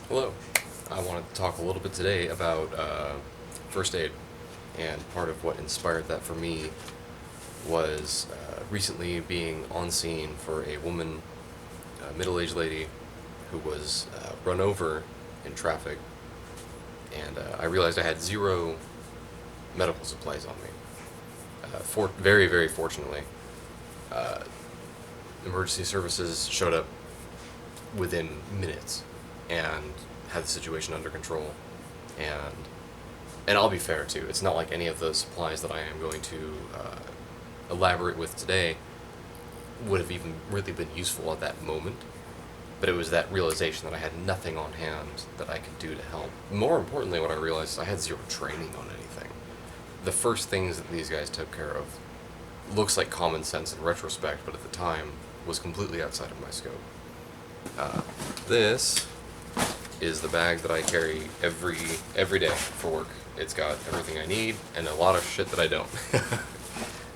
Hello. I wanted to talk a little bit today about first aid, and part of what inspired that for me was recently being on scene for a woman, a middle-aged lady, who was run over in traffic, and I realized I had zero medical supplies on me. Very, very fortunately, uh, emergency services showed up within minutes and had the situation under control. And and I'll be fair too. It's not like any of those supplies that I am going to elaborate with today would have even really been useful at that moment. But it was that realization that I had nothing on hand that I could do to help. More importantly, what I realized is I had zero training on anything. The first things that these guys took care of looks like common sense in retrospect, but at the time was completely outside of my scope. This is the bag that I carry every day for work. It's got everything I need and a lot of shit that I don't.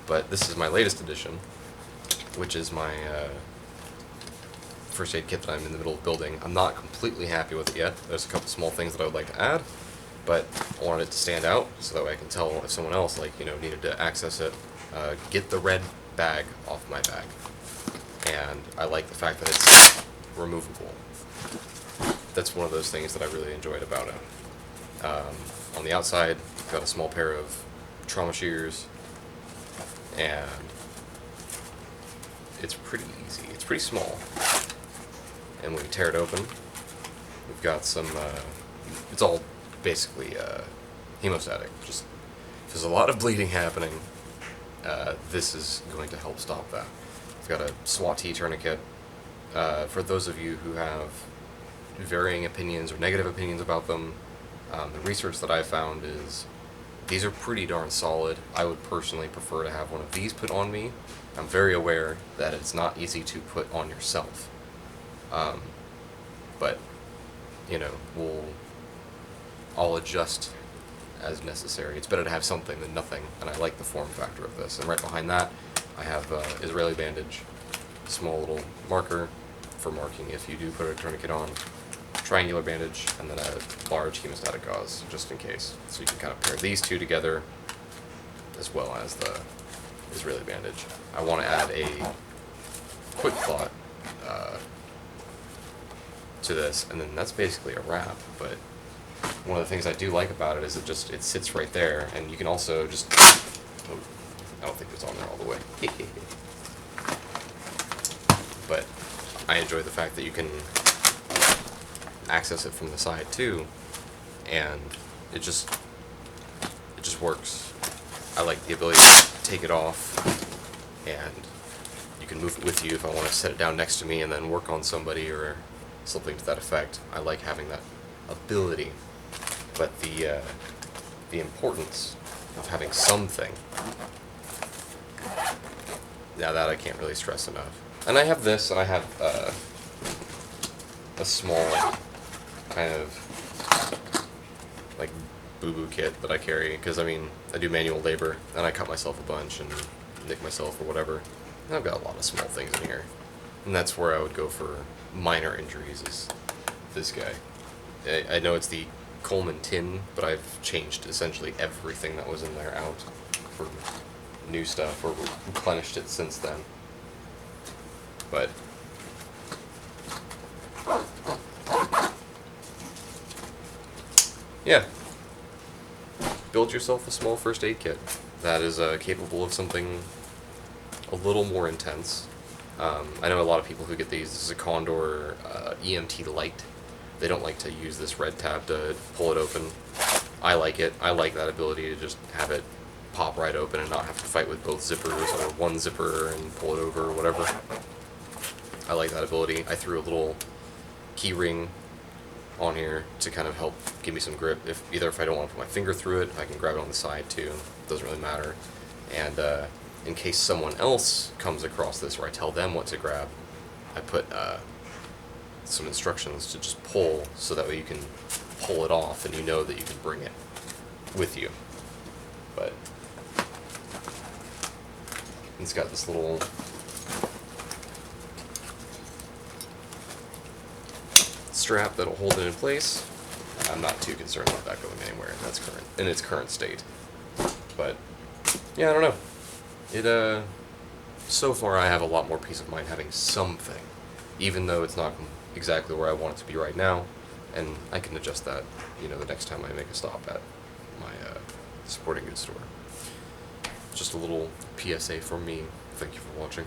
But this is my latest edition, which is my first aid kit that I'm in the middle of building. I'm not completely happy with it yet. There's a couple small things that I would like to add, but I wanted it to stand out so that way I can tell if someone else needed to access it, get the red bag off my bag. And I like the fact that it's removable. That's one of those things that I really enjoyed about it. On the outside, I've got a small pair of trauma shears, and it's pretty easy. It's pretty small. And when we tear it open, we've got some, it's all basically hemostatic. Just, if there's a lot of bleeding happening, this is going to help stop that. I've got a SWAT T Tourniquet. For those of you who have varying opinions or negative opinions about them, the research that I found is these are pretty darn solid. I would personally prefer to have one of these put on me. I'm very aware that it's not easy to put on yourself. But, I'll adjust as necessary. It's better to have something than nothing, and I like the form factor of this. And right behind that, I have Israeli bandage, small little marker for marking if you do put a tourniquet on, triangular bandage, and then a large hemostatic gauze, just in case. So you can kind of pair these two together, as well as the Israeli bandage. I want to add a quick clot to this, and then that's basically a wrap. But one of the things I do like about it is it sits right there, and you can also just, oh, I don't think it's on there all the way. But I enjoy the fact that you can access it from the side too, and it just works. I like the ability to take it off, and you can move it with you if I want to set it down next to me and then work on somebody or something to that effect. I like having that ability, but the importance of having something, now that I can't really stress enough. And I have this, and I have a small kind of like boo-boo kit that I carry, because I do manual labor, and I cut myself a bunch and nick myself or whatever. And I've got a lot of small things in here, and that's where I would go for minor injuries, is this guy. I know it's the Coleman tin, but I've changed essentially everything that was in there out for new stuff, or replenished it since then. But yeah, build yourself a small first aid kit that is capable of something a little more intense. I know a lot of people who get these. This is a Condor EMT Lite. They don't like to use this red tab to pull it open. I like it. I like that ability to just have it pop right open and not have to fight with both zippers or one zipper and pull it over or whatever. I like that ability. I threw a little key ring on here to kind of help give me some grip. If I don't want to put my finger through it, I can grab it on the side too. It doesn't really matter. And in case someone else comes across this, where I tell them what to grab, I put some instructions to just pull, so that way you can pull it off and you know that you can bring it with you. But it's got this little strap that'll hold it in place. I'm not too concerned about that going anywhere in its current state. But yeah, I don't know. It so far I have a lot more peace of mind having something, even though it's not exactly where I want it to be right now, and I can adjust that, the next time I make a stop at my sporting goods store. Just a little PSA from me. Thank you for watching.